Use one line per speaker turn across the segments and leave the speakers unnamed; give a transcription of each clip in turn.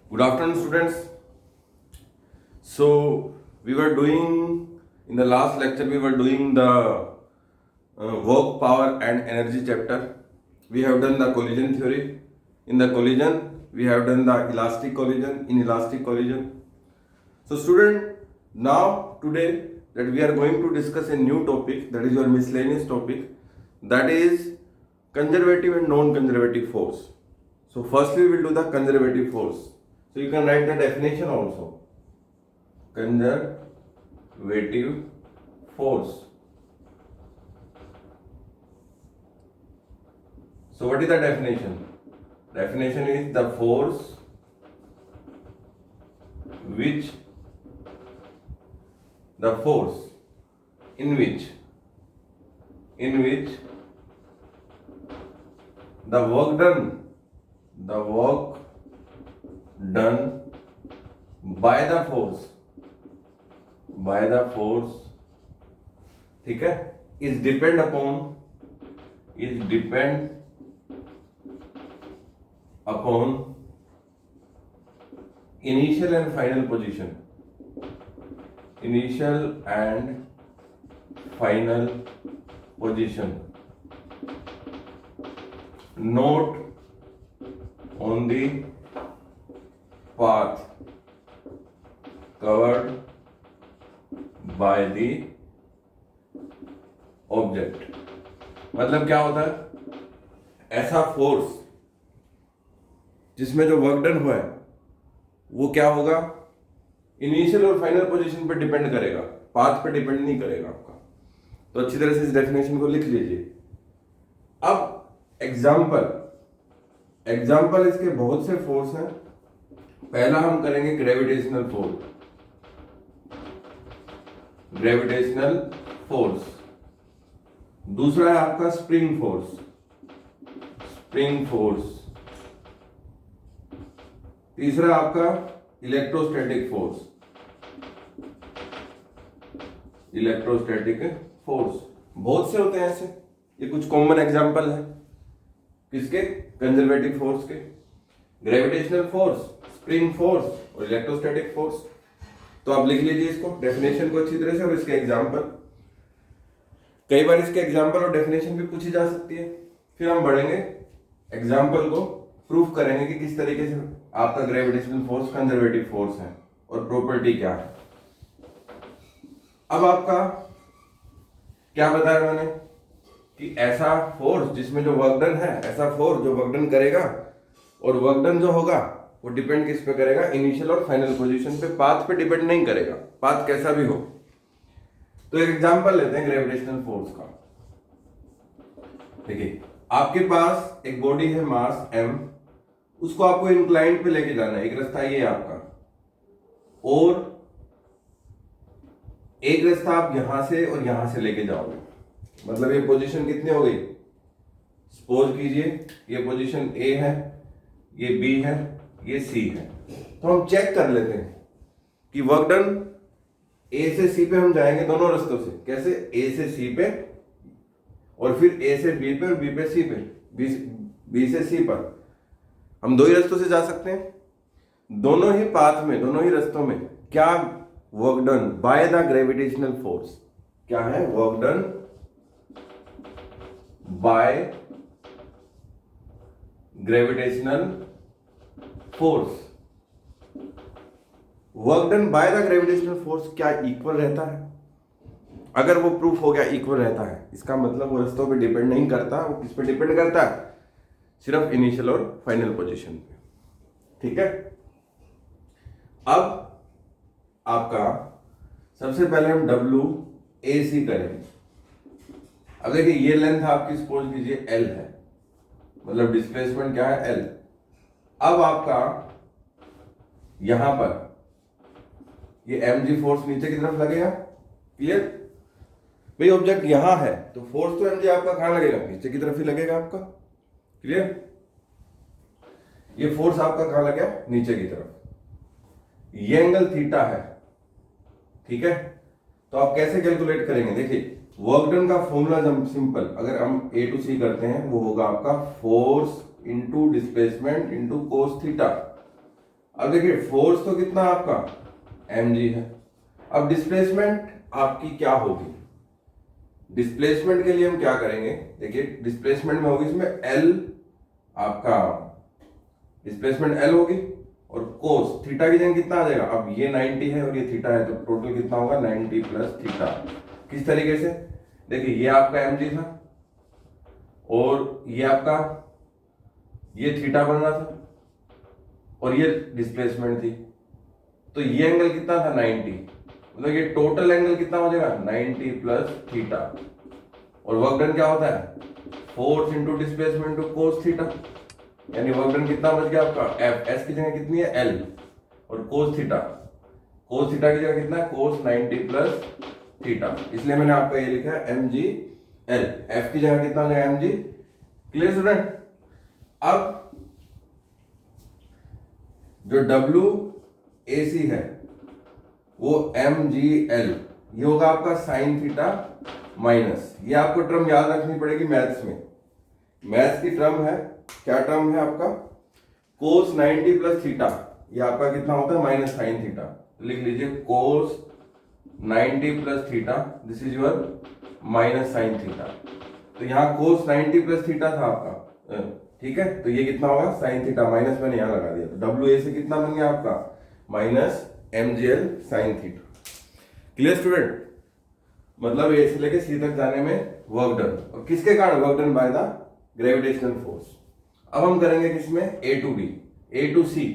Good afternoon, students. So we were doing in the last lecture. We were doing the work, power, and energy chapter. We have done the collision theory. In the collision, we have done the elastic collision. In elastic collision. So, student, now today that we are going to discuss a new topic, that is your miscellaneous topic, that is conservative and non-conservative force. So firstly we will do the conservative force. So you can write the definition also. Conservative force. So what is the definition? Definition is the force which in which the work done by the force ठीक है, is depend upon initial and final position, not on the path covered by the object. मतलब क्या होता है, ऐसा force जिसमें जो work done हुआ है वो क्या होगा, इनिशियल और फाइनल पोजीशन पर डिपेंड करेगा, पाथ पे डिपेंड नहीं करेगा आपका। तो अच्छी तरह से इस डेफिनेशन को लिख लीजिए। अब एग्जाम्पल इसके बहुत से फोर्स हैं। पहला हम करेंगे ग्रेविटेशनल फोर्स, दूसरा है आपका स्प्रिंग फोर्स, तीसरा आपका इलेक्ट्रोस्टैटिक फोर्स। बहुत से होते हैं ऐसे, ये कुछ कॉमन एग्जांपल है किसके, कंजर्वेटिव फोर्स के। ग्रेविटेशनल फोर्स, स्प्रिंग फोर्स और इलेक्ट्रोस्टैटिक फोर्स। तो आप लिख लीजिए इसको, डेफिनेशन को अच्छी तरह से और इसके एग्जांपल। कई बार इसके एग्जांपल और डेफिनेशन भी पूछी जा सकती है। फिर हम बढ़ेंगे, एग्जांपल को प्रूफ करेंगे कि किस तरीके से आपका ग्रेविटेशनल फोर्स कंजर्वेटिव फोर्स है और प्रॉपर्टी क्या है। अब आपका क्या बताया मैंने कि ऐसा फोर्स जिसमें जो वर्क डन है, ऐसा फोर्स जो वर्क डन करेगा, और वर्क डन जो होगा वो डिपेंड किस पे करेगा, इनिशियल और फाइनल पोजीशन पे, पाथ पे डिपेंड नहीं करेगा, पाथ कैसा भी हो। तो एक एग्जांपल लेते हैं ग्रेविटेशनल फोर्स का। देखिए, आपके पास एक बॉडी है मास m, उसको आपको इंक्लाइंड पे लेके जाना है। एक रास्ता ये है आपका, और एक रास्ता आप यहां से और यहां से लेके जाओगे। मतलब ये पोजीशन कितनी हो गई, सपोज कीजिए ये पोजीशन A है, ये B है, ये C है। तो हम चेक कर लेते हैं कि वर्क डन A से C पे हम जाएंगे दोनों रास्तों से। कैसे, A से C पे और फिर A से B पे और B पे C पे, B से C पर। हम दो ही रास्तों से जा सकते हैं। दोनों ही पाथ में, दोनों ही रास्तों में क्या work done by the gravitational force, क्या है, work done by gravitational force. Work done by the gravitational force क्या इक्वल रहता है? अगर वो प्रूफ हो गया इक्वल रहता है, इसका मतलब वो रास्तों पे डिपेंड नहीं करता। वो किस पे डिपेंड करता है, सिर्फ इनिशियल और फाइनल पोजीशन पे। ठीक है, अब आपका सबसे पहले हम WAC करेंगे। अब देखिए, ये लेंथ आपकी सपोज कीजिए L है, मतलब डिस्प्लेसमेंट क्या है, L। अब आपका यहां पर ये mg फोर्स नीचे की तरफ लगेगा। क्लियर भाई, ऑब्जेक्ट यहां है तो फोर्स तो mg आपका कहां लगेगा, नीचे की तरफ ही लगेगा आपका। क्लियर, ये फोर्स आपका कहां लगा, नीचे की तरफ। ये एंगल थीटा है। ठीक है, तो आप कैसे कैलकुलेट करेंगे, देखिए वर्क डन का फॉर्मूला सिंपल, अगर हम A to C करते हैं वो होगा आपका force into displacement into cos theta. अब देखिए फोर्स तो कितना आपका mg है। अब डिस्प्लेसमेंट आपकी क्या होगी, डिस्प्लेसमेंट के लिए हम क्या करेंगे, देखिए डिस्प्लेसमेंट में होगी इसमें L, आपका डिस्प्लेसमेंट L होगी और कोस थीटा की जगह कितना आ जाएगा, अब ये 90 है और ये थीटा है तो टोटल कितना होगा 90 प्लस थीटा। किस तरीके से, देखिए ये आपका mg था और ये आपका ये थीटा बन रहा था और ये डिस्प्लेसमेंट थी, तो ये एंगल कितना था 90, मतलब ये टोटल एंगल कितना हो जाएगा 90 प्लस थीटा। और वर्क डन क्या होता है, force into displacement to cos theta, यानी वर्क डन कितना बच गया आपका एफ, एस की जगह कितनी है एल और कोस थीटा की जगह कितना है कोस 90 प्लस थीटा, इसलिए मैंने आपका ये लिखा है एम जी एल, एफ की जगह कितना हो जाएगा एम जी। Clear student. अब जो डब्ल्यू ए सी है वो एम जी एल, ये होगा आपका साइन थीटा माइनस, ये आपको टर्म याद रखनी पड़ेगी मैथ्स में, मैथ्स की टर्म है, क्या टर्म है आपका कोस 90 प्लस थीटा, ये आपका कितना होता है माइनस साइन थीटा, तो लिख लीजिए कोस 90 plus theta, this is your minus sine theta. तो यहाँ कोस 90 प्लस थीटा था आपका, ठीक है, तो ये कितना होगा साइन थीटा, माइनस मैंने यहाँ लगा दिया, तो डब्ल्यू ए से कितना बन गया आपका minus m g L sine theta. Clear student, मतलब ए से लेके सी तक जाने में वर्क डन, और किसके कारण work done by the gravitational force. अब हम करेंगे किसमें ए टू बी, ए टू सी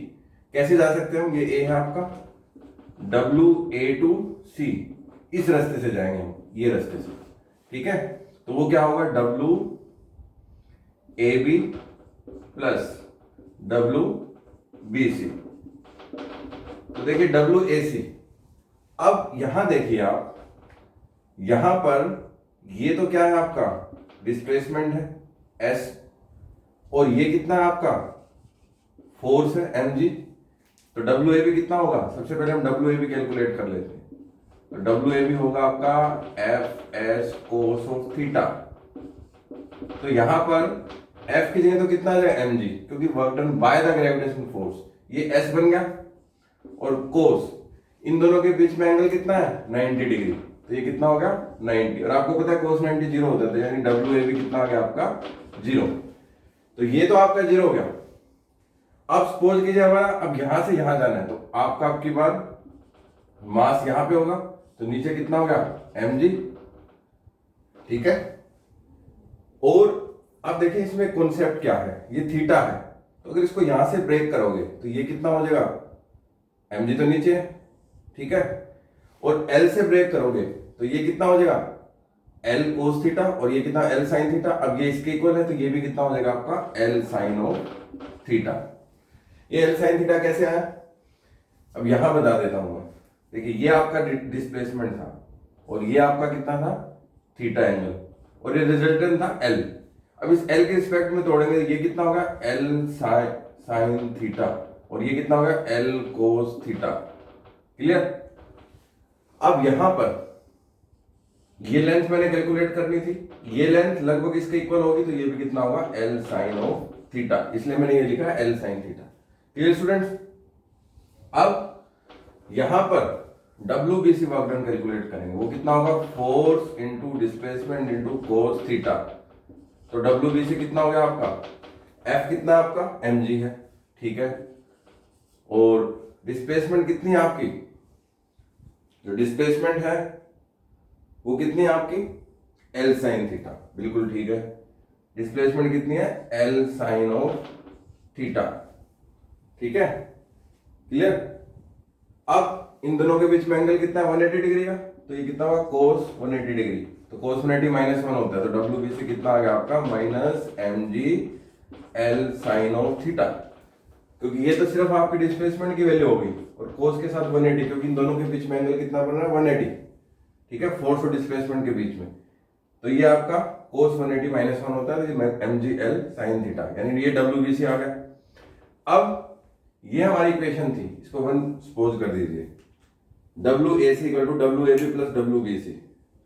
कैसे जा सकते हैं हम, ये ए है आपका डब्ल्यू ए टू सी, इस रास्ते से जाएंगे हम, ये रास्ते से, ठीक है, तो वो क्या होगा W A B plus W B C. तो देखिए डब्ल्यू ए सी, अब यहां देखिए आप, यहां पर ये तो क्या है आपका डिस्प्लेसमेंट है एस, और ये कितना है आपका फोर्स है एम जी, तो डब्ल्यू ए बी कितना होगा, सबसे पहले हम डब्ल्यू ए बी कैलकुलेट कर लेते हैं, तो डब्ल्यू ए बी होगा आपका F S cos of theta, तो यहां पर एफ की जगह तो कितना आ जाएगा एम जी, क्योंकि work done by the gravitational force, ये एस बन गया, और कोस इन दोनों के बीच में एंगल कितना है 90 डिग्री, तो ये कितना हो गया 90, और आपको पता है कोस 90 जीरो होता है, यानी डब्ल्यू ए बी कितना आ गया आपका जीरो, तो ये तो आपका जीरो हो गया। अब सपोज कीजिए हमारा अब यहां से यहां जाना है, तो आपका आपकी बार मास यहां पे होगा, तो नीचे कितना हो गया एम जी, ठीक है, और अब देखिए इसमें कॉन्सेप्ट क्या है, ये थीटा है, तो अगर इसको यहां से ब्रेक करोगे तो ये कितना हो जाएगा एम जी तो नीचे है, ठीक है, और एल से ब्रेक करोगे तो ये कितना हो जाएगा एल कोस थीटा, और ये कितना एल साइन थीटा, अब ये इसके इक्वल है तो ये भी कितना हो जाएगा आपका एल साइन ऑफ थीटा। ये एल साइन थीटा कैसे आया, अब यहां बता देता हूं मैं, देखिए ये आपका डिस्प्लेसमेंट था और ये आपका कितना था थीटा एंगल, और ये रिजल्टेंट था एल, अब इस एल के रिस्पेक्ट में तोड़ेंगे ये कितना होगा एल साइन थीटा, और ये कितना होगा एल कोस थीटा। क्लियर। अब यहां पर ये लेंथ मैंने कैलकुलेट करनी थी, ये लेंथ लगभग इसके इक्वल होगी, तो ये भी कितना होगा एल साइन ऑफ थीटा, इसलिए मैंने ये लिखा है L sine theta. Clear students. अब यहां पर WBC वर्क डन कैलकुलेट करेंगे, वो कितना होगा force into displacement into cos theta, तो WBC कितना हो गया आपका, F कितना है आपका mg है, ठीक है, और डिस्प्लेसमेंट कितनी है आपकी, जो डिस्प्लेसमेंट है वो कितनी है आपकी L साइन थीटा, बिल्कुल ठीक है, डिस्प्लेसमेंट कितनी है L साइन ऑफ थीटा, ठीक है, क्लियर। अब इन दोनों के बीच में एंगल कितना है 180 डिग्री का, तो ये कितना होगा कोस 180 डिग्री, तो कोस 180 -1 होता है, तो WBC कितना आ गया आपका minus mg L sine of theta, क्योंकि ये तो सिर्फ आपकी डिस्प्लेसमेंट की वैल्यू होगी, और कोस के साथ 180, क्योंकि इन दोनों के बीच में एंगल कितना बन रहा है 180, ठीक है, फोर्स और डिस्प्लेसमेंट के बीच में, तो ये आपका कोस 180 -1 होता है, तो mg L साइन थीटा, यानी ये WBC आ गया। अब ये हमारी इक्वेशन थी, इसको वन सपोज कर दीजिए WAC equal to WAB plus WBC,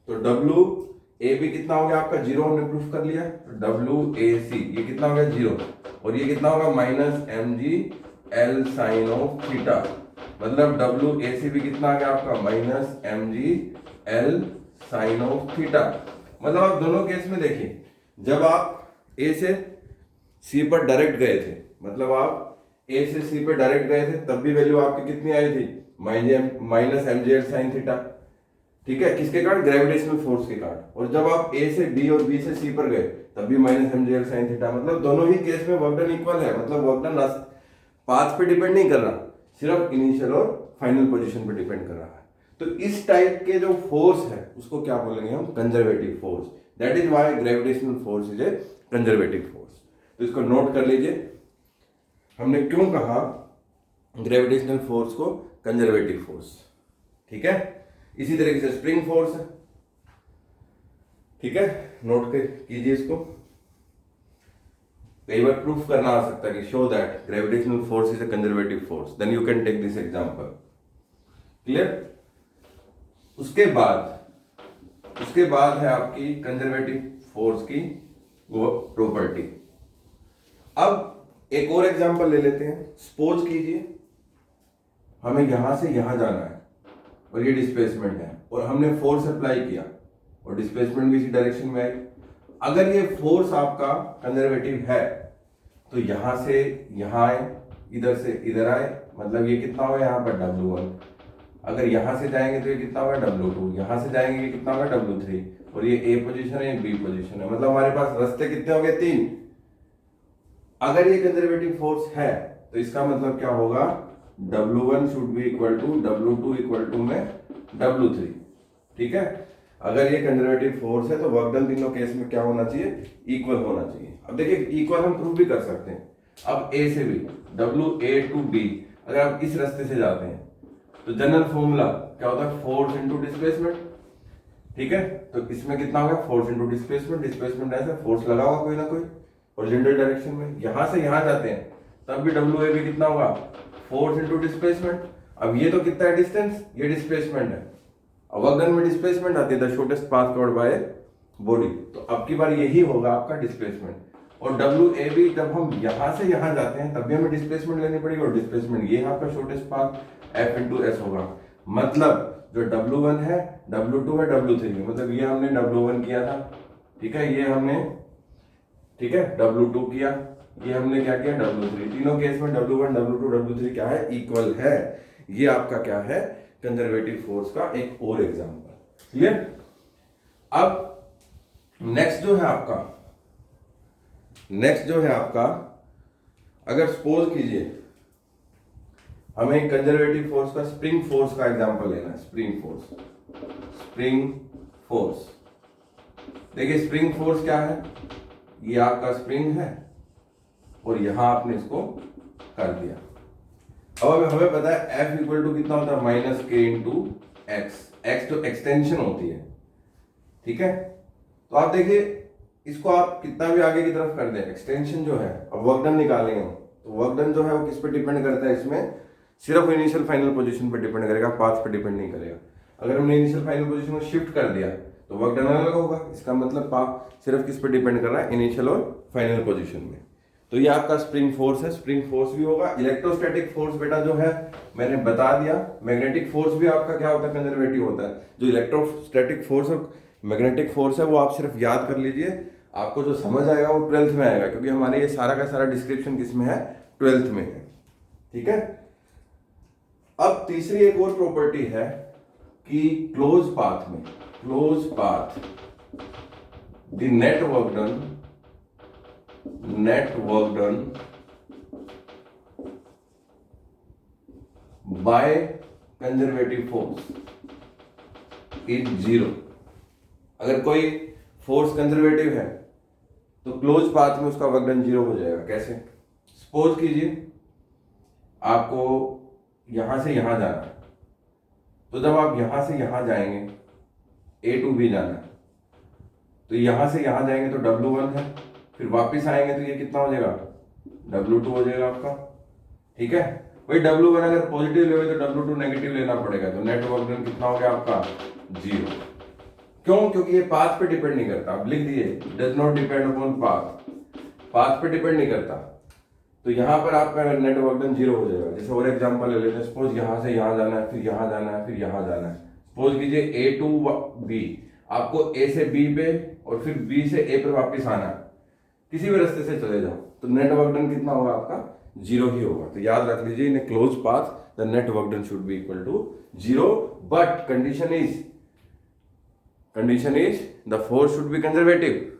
तो WAB कितना हो गया आपका जीरो, हमने प्रूफ कर लिया, तो WAC ये कितना हो गया जीरो, और ये कितना होगा माइनस mg एल साइन ऑफ थीटा, मतलब डब्ल्यू ए से भी कितना आ गया आपका minus m g L sine of theta. मतलब आप दोनों केस में देखिए, जब आप ए से सी पर डायरेक्ट गए थे, मतलब आप ए से सी पर डायरेक्ट गए थे, तब भी वैल्यू आपकी कितनी आई थी, minus m g L sine theta. ठीक है, किसके कारण, ग्रेविटेशनल फोर्स के कारण। और जब आप ए से बी और बी से सी पर गए तब भी minus m g L sine theta. मतलब दोनों ही केस में वर्क डन इक्वल है, मतलब वर्क डन पाथ पे डिपेंड नहीं कर रहा, सिर्फ इनिशियल और फाइनल पोजीशन पे डिपेंड कर रहा है। तो इस टाइप के जो फोर्स है उसको क्या बोलेंगे हम, conservative force. That is why gravitational force is a conservative force. तो इसको नोट कर लीजिए, हमने क्यों कहा ग्रेविटेशनल फोर्स को कंजर्वेटिव फोर्स। ठीक है, इसी तरीके से स्प्रिंग फोर्स है। ठीक है, नोट कीजिए इसको। कई बार प्रूफ करना आ सकता है कि show that gravitational force is a conservative force, then you can take this example. Clear. उसके बाद है आपकी कंजर्वेटिव फोर्स की वो प्रॉपर्टी। अब एक और एग्जांपल ले लेते हैं। सपोज कीजिए हमें यहां से यहां जाना है और ये डिस्प्लेसमेंट है और हमने फोर्स अप्लाई किया और डिस्प्लेसमेंट भी इसी डायरेक्शन में आई। अगर ये फोर्स आपका कंजर्वेटिव है तो यहां से यहां आए, इधर से इधर आए, मतलब ये कितना होगा यहाँ पर W1। अगर यहां से जाएंगे तो ये कितना होगा W2, यहां से जाएंगे ये कितना होगा W3, और ये A पोजीशन है, ये B पोजीशन है। मतलब हमारे पास रास्ते कितने हो गए, 3। अगर ये कंजर्वेटिव फोर्स है तो इसका मतलब क्या होगा, W1 should be equal to W2 equal to में W3। ठीक है, अगर ये कंजर्वेटिव फोर्स है तो वर्क डन तीनों केस में क्या होना चाहिए, इक्वल होना चाहिए। अब देखिए इक्वल हम प्रूव भी कर सकते हैं। अब A से B, WA टू B, अगर आप इस रास्ते से जाते हैं तो जनरल फॉर्मूला क्या होता है, फोर्स इनटू डिस्प्लेसमेंट। ठीक है, तो इसमें कितना होगा, फोर्स इनटू डिस्प्लेसमेंट। डिस्प्लेसमेंट ऐसे फोर्स लगा होगा कोई ना कोई हॉरिजॉन्टल डायरेक्शन में। यहां से यहां जाते हैं तब भी WA भी कितना होगा, फोर्स इनटू डिस्प्लेसमेंट। अब ये तो कितना है डिस्टेंस, ये डिस्प्लेसमेंट है। अब वर्क डन में डिस्प्लेसमेंट आती है the shortest path covered by body, तो अब की बार यही होगा आपका डिस्प्लेसमेंट। और WA भी जब हम यहां से यहां जाते हैं तब भी हमें डिस्प्लेसमेंट लेनी पड़ेगी, और डिस्प्लेसमेंट ये आपका shortest path F into S होगा। मतलब जो W1 है, W2 है, W3 है, मतलब ये हमने W1 किया था। ठीक है, ये हमने, ठीक है, W2 किया, ये हमने क्या किया, W3। तीनों केस में W1 W2 W3 क्या है, इक्वल है। ये आपका क्या है, कंजर्वेटिव फोर्स का एक और एग्जांपल। क्लियर। अब नेक्स्ट जो है आपका अगर सपोज कीजिए हमें कंजर्वेटिव फोर्स का स्प्रिंग फोर्स का एग्जांपल लेना है। स्प्रिंग फोर्स देखिए, स्प्रिंग फोर्स क्या है, ये आपका स्प्रिंग है और यहां आपने इसको कर दिया। अब हमें पता है F इक्वल टू कितना होता है, माइनस के इंटू एक्स तो एक्सटेंशन होती है। ठीक है, तो आप देखिए इसको आप कितना भी आगे की तरफ कर दें, एक्सटेंशन जो है, अब वर्क डन निकालेंगे तो वर्क डन जो है वो किस पे डिपेंड करता है, इसमें सिर्फ इनिशियल फाइनल पोजीशन पे डिपेंड करेगा, पाथ पे डिपेंड नहीं करेगा। अगर हमने इनिशियल फाइनल पोजीशन को शिफ्ट कर दिया तो वर्क डन अलग होगा। इसका मतलब पाथ सिर्फ किस पे डिपेंड कर रहा है, इनिशियल और फाइनल पोजीशन में। तो ये आपका स्प्रिंग फोर्स है, स्प्रिंग फोर्स भी होगा। इलेक्ट्रोस्टैटिक फोर्स बेटा जो है मैंने बता दिया, मैग्नेटिक फोर्स भी आपका क्या होता है, कंजर्वेटिव होता है। जो इलेक्ट्रोस्टैटिक फोर्स और मैग्नेटिक फोर्स है वो आप सिर्फ याद कर लीजिए, आपको जो समझ आएगा वो 12th में आएगा, क्योंकि हमारे ये सारा का सारा डिस्क्रिप्शन किस में है, 12th में है। ठीक है, अब तीसरी एक और प्रॉपर्टी है कि close path the net work done by conservative force is 0। अगर कोई फोर्स कंजर्वेटिव है तो क्लोज पाथ में उसका वर्क डन 0 हो जाएगा। कैसे, सपोज कीजिए आपको यहां से यहां जाना है, तो जब आप यहां से यहां जाएंगे, A टू B जाना है, तो यहां से यहां जाएंगे तो W1 है, फिर वापस आएंगे तो ये कितना हो जाएगा, W2 हो जाएगा आपका। ठीक है, वही W1 अगर पॉजिटिव लेवे तो W2 नेगेटिव लेना पड़ेगा, तो नेट वर्क डन कितना हो गया आपका, 0। क्यों, क्योंकि ये पाथ पे डिपेंड नहीं करता। आप लिख दिए, does not depend upon path पे डिपेंड नहीं करता। तो यहाँ पर आपका नेट वर्क डन 0 हो जाएगा। जैसे और एग्जांपल ले लेते हैं, सपोज यहाँ से यहाँ जाना है, फिर यहाँ जाना है, फिर यहाँ जाना है। सपोज कीजिए A टू B, आपको A से B पे और फिर B से A पे वापस आना है, किसी भी रास्ते से चले जाओ, तो नेट वर्क डन कितना होगा आपका 0 ही होगा। तो याद रख लीजिए, in a close path the net work done should be equal to 0, but condition is the force should be conservative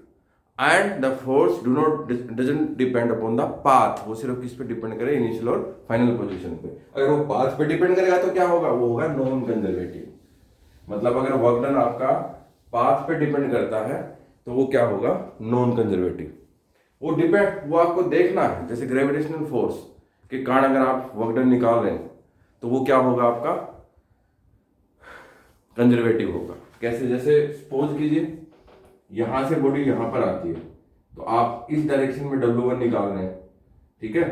and the force doesn't depend upon the path. वो सिर्फ किस पे डिपेंड करे, इनिशियल और फाइनल पोजीशन पे। अगर वो path पे डिपेंड करेगा तो क्या होगा, वो होगा नॉन कंजर्वेटिव। मतलब अगर वर्क डन आपका पाथ पे डिपेंड करता है तो वो क्या होगा, नॉन कंजर्वेटिव। वो आपको देखना है, जैसे ग्रेविटेशनल फोर्स के कारण अगर आप वर्क डन निकाल रहे हैं तो वो क्या होगा, आपका कंजर्वेटिव होगा। कैसे, जैसे सपोज कीजिए यहां से बॉडी यहां पर आती है, तो आप इस डायरेक्शन में W1 निकाल रहे हैं, ठीक है।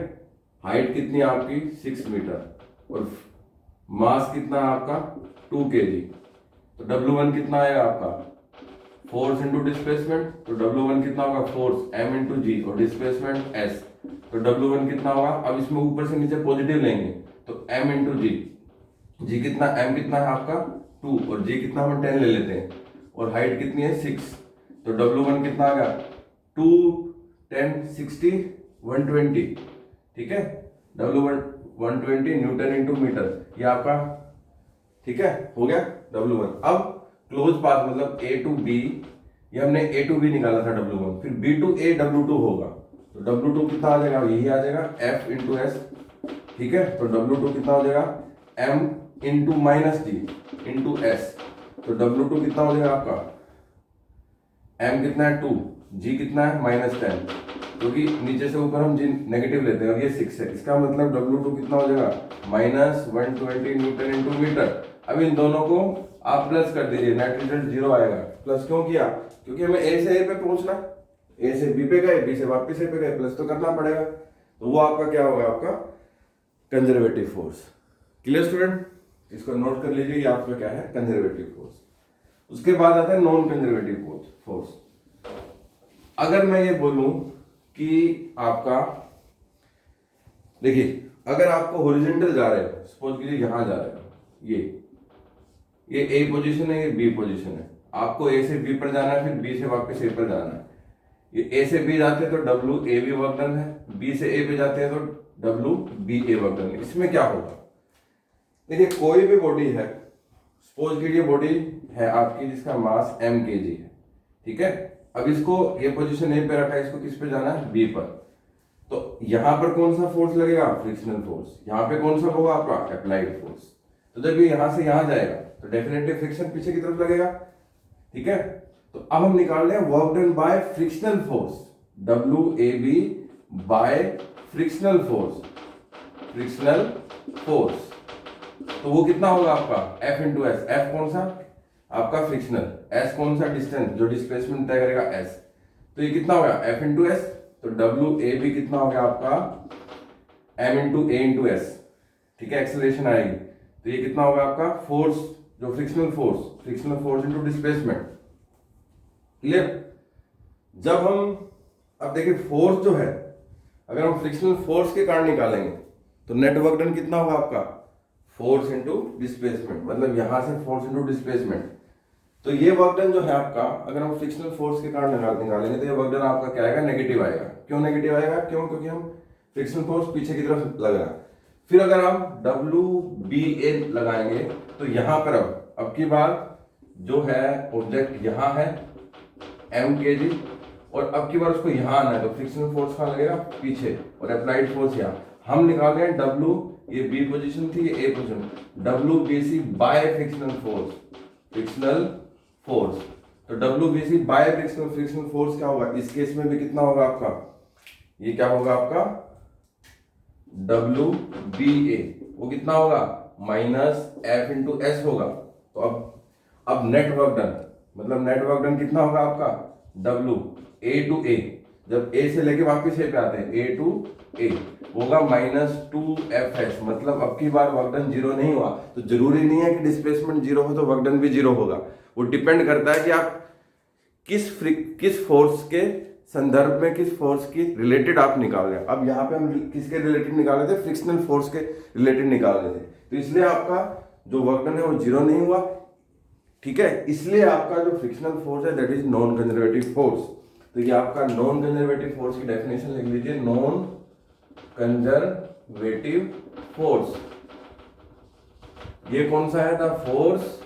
हाइट कितनी है आपकी 6 मीटर और मास कितना है आपका 2 kg। तो W1 कितना आएगा आपका, फोर्स इंटू डिस्प्लेसमेंट, तो W1 कितना होगा, फोर्स M इंटू जी और डिस्प्लेसमेंट S, तो W1 कितना होगा। अब इसमें ऊपर से नीचे पॉजिटिव लेंगे तो M इंटू जी कितना, M कितना है आपका 2 और जी कितना हम 10 ले लेते हैं, और हाइट कितनी है 6, तो W1 कितना आ गया 2 10 60 120, ठीक है। W1 120 न्यूटन इंटू मीटर, ये आपका ठीक है हो गया W1। अब क्लोज पाथ मतलब A टू B, ये हमने A टू B निकाला था W1, फिर B टू A W2 होगा, तो W2 कितना आ जाएगा, यही आ जाएगा F इंटू S, ठीक है। तो W2 कितना हो जाएगा M इंटू माइनस जी इंटू S, तो W2 कितना हो जाएगा आपका, M कितना है 2, G कितना है -10, क्योंकि नीचे से ऊपर हम G नेगेटिव लेते हैं और ये 6 है, इसका मतलब W2 कितना हो जाएगा -120 न्यूटन इंटू मीटर। अब इन दोनों को आप प्लस कर दीजिए, नेट रिजल्ट 0 आएगा। प्लस क्यों किया, क्योंकि हमें A से A पे पहुंचना, A से B पे गए, B से वापस A पे गए, प्लस तो करना पड़ेगा। तो वो आपका क्या होगा, आपका कंजर्वेटिव फोर्स। क्लियर स्टूडेंट, इसको नोट कर लीजिए, ये आपका क्या है, कंजर्वेटिव फोर्स। उसके बाद आता है नॉन कंजर्वेटिव फोर्स। अगर मैं ये बोलूं कि आपका, देखिए अगर आपको हॉरिजॉन्टल जा रहे हो, सपोज कीजिए यहां जा रहे हो, ये A पोजीशन है, ये B पोजीशन है, आपको A से B पर जाना है, फिर B से वापस A पर जाना है। ये A से B जाते हैं तो WAB वर्क डन है, B से A पे जाते हैं तो WBA वर्क डन है। इसमें क्या होगा, देखिए कोई भी बॉडी है, सपोज कीजिए बॉडी है आपकी जिसका मास m kg है, ठीक है। अब इसको ये पोजीशन A पे रखा है, इसको किस पे जाना है, B पर, तो यहां पर कौन सा फोर्स लगेगा, फ्रिक्शनल फोर्स। यहां पे कौन सा होगा आपका, अप्लाइड फोर्स। तो जब ये यहां से यहां जाएगा तो डेफिनेटली फ्रिक्शन पीछे की तरफ लगेगा, ठीक है। तो अब हम निकाल रहे हैं work done bye frictional force, WAB bye frictional force, तो वो कितना होगा आपका F इंटू एस। F कौन सा, आपका फ्रिक्शनल, S कौन सा, डिस्टेंस जो डिस्प्लेसमेंट तय करेगा S, तो ये कितना होगा F इंटू एस। तो WAB कितना हो गया आपका M into A into S, ठीक है, एक्सेलरेशन आएगी। तो ये कितना होगा आपका फोर्स, जो frictional force into displacement. Clear. जब हम अब देखिए फोर्स जो है, अगर हम फ्रिक्शनल फोर्स के कारण निकालेंगे तो नेट वर्क डन कितना होगा आपका, फोर्स इंटू डिस्प्लेसमेंट, मतलब यहां से फोर्स इंटू डिस्प्लेसमेंट। तो ये वर्क डन जो है आपका, अगर हम फ्रिक्शनल फोर्स के कारण निकालेंगे तो ये वर्क डन आपका क्या आएगा, नेगेटिव आएगा। क्यों नेगेटिव आएगा, क्योंकि हम फ्रिक्शनल फोर्स पीछे की तरफ लग रहा है। फिर अगर हम WBA लगाएंगे तो यहां पर अब की बार जो है ऑब्जेक्ट यहां है M kg, और अब की बार उसको यहां आना है, तो फ्रिक्शनल फोर्स कहां लगेगा, पीछे, और अप्लाइड फोर्स यहां। हम निकाल रहे हैं W, ये B पोजीशन थी, ये A position, WBC bye frictional force. तो WBC बाय फ्रिक्शनल फोर्स क्या होगा, इस केस में भी कितना होगा आपका, ये क्या होगा आपका WBA, वो कितना होगा -F इंटू एस होगा। तो अब नेट वर्क डन, मतलब नेट वर्क डन कितना होगा आपका W A टू A, जब A से लेके वापस A पे आते हैं A टू A होगा -2FS, मतलब अब की बार वर्क डन 0 नहीं हुआ। तो जरूरी नहीं है कि डिस्प्लेसमेंट 0 हो तो वर्क डन भी 0 होगा, वो डिपेंड करता है कि आप किस फोर्स के संदर्भ में किस फोर्स की रिलेटेड आप निकाल रहे हैं। अब यहाँ पे हम किसके रिलेटेड निकाल रहे थे, फ्रिक्शनल फोर्स के रिलेटेड निकाल रहे थे, तो इसलिए आपका जो वर्क डन है वो जीरो नहीं हुआ, ठीक है। इसलिए आपका जो फ्रिक्शनल फोर्स है that is non conservative force. तो ये आपका नॉन कंजर्वेटिव फोर्स की डेफिनेशन लिख लीजिए, नॉन कंजर्वेटिव फोर्स। ये कौन सा है, the force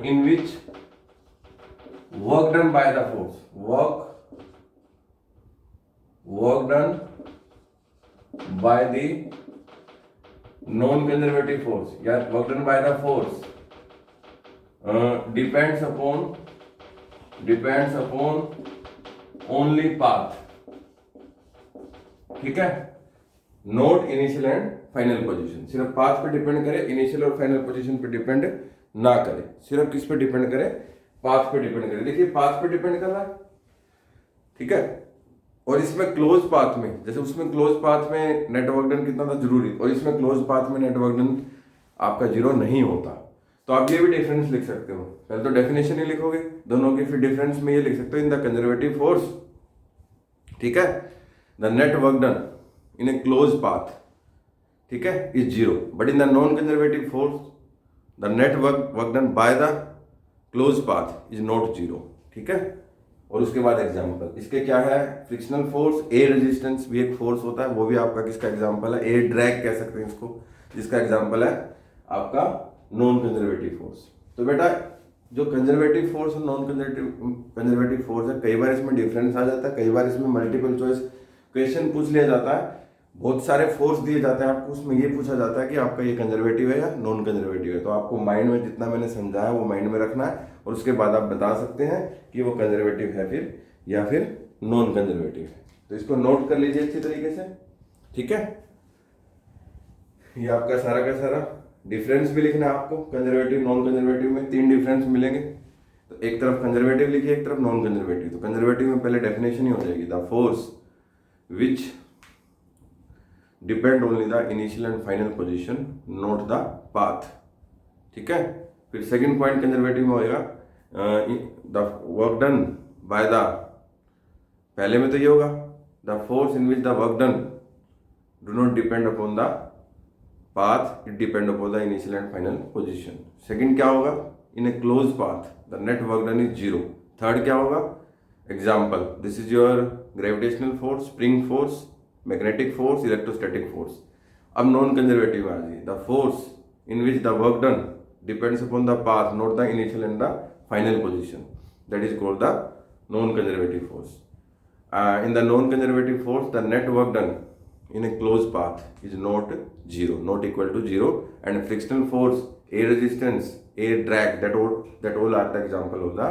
in which work done by the force, work done by the non-conservative force, या work done by the force depends upon only path, ठीक है, note initial and final position. सिर्फ path पे depend करे, initial और final position पे depend ना करे, सिर्फ किस पे डिपेंड करे, पाथ पे डिपेंड करे। देखिए पाथ पे डिपेंड कर रहा है, ठीक है, और इसमें क्लोज पाथ में, जैसे उसमें क्लोज पाथ में नेट वर्क डन कितना था जरूरी, और इसमें क्लोज पाथ में नेट वर्क डन आपका जीरो नहीं होता। तो आप ये भी डिफरेंस लिख सकते हो, पहले तो डेफिनेशन ही लिखोगे दोनों की, फिर डिफरेंस में ये लिख सकते हो, इन द कंजर्वेटिव फोर्स, ठीक है, the net work done in a close path, ठीक है, is zero, but in the non conservative force the net work done by the close path is not zero, ठीक है। और उसके बाद example इसके क्या है, फ्रिक्शनल फोर्स, ए रेजिस्टेंस भी एक फोर्स होता है, वो भी आपका किसका एग्जाम्पल है, ए ड्रैग कह सकते हैं इसको, जिसका एग्जाम्पल है आपका नॉन कंजर्वेटिव फोर्स। तो बेटा जो कंजर्वेटिव फोर्स और नॉन कंजर्वेटिव फोर्स है, कई बार इसमें डिफरेंस आ जाता है, कई बार इसमें मल्टीपल चॉइस क्वेश्चन पूछ लिया जाता है, बहुत सारे फोर्स दिए जाते हैं आपको, उसमें ये पूछा जाता है कि आपका ये कंजर्वेटिव है या नॉन कंजर्वेटिव है। तो आपको माइंड में जितना मैंने समझाया वो माइंड में रखना है, और उसके बाद आप बता सकते हैं कि वो कंजर्वेटिव है फिर या फिर नॉन कंजर्वेटिव है। तो इसको नोट कर लीजिए अच्छी तरीके से, ठीक है। ये आपका सारा का सारा डिफरेंस भी लिखना है आपको, कंजर्वेटिव नॉन कंजर्वेटिव में 3 डिफरेंस मिलेंगे। तो एक तरफ कंजर्वेटिव लिखिए, एक तरफ नॉन कंजर्वेटिव। तो कंजर्वेटिव में पहले डेफिनेशन ही हो जाएगी, the force which depend only the initial and final position, not the path, ठीक है। फिर सेकंड पॉइंट कंजर्वेटिव में होएगा the work done by the, पहले में तो ये होगा the force in which the work done do not depend upon the path, it depend upon the initial and final position. Second क्या होगा, in a close path the net work done is zero. Third क्या होगा, example, this is your gravitational force, spring force, magnetic force, electrostatic force. अब non conservative आ जाइए, the force in which the work done depends upon the path, not the initial and the final position, that is called the non conservative force. In the non conservative force the net work done in a closed path is not zero, not equal to zero, and frictional force, air resistance, air drag, that all are the example of the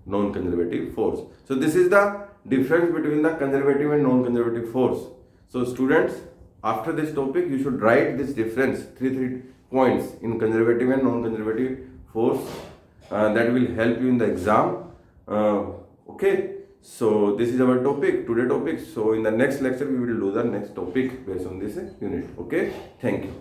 non conservative force. So this is the difference between the conservative and non conservative force. So students, after this topic you should write this difference, three points in conservative and non conservative force, that will help you in the exam. Okay, so this is our today topic. So in the next lecture we will do the next topic based on this unit. Okay, thank you.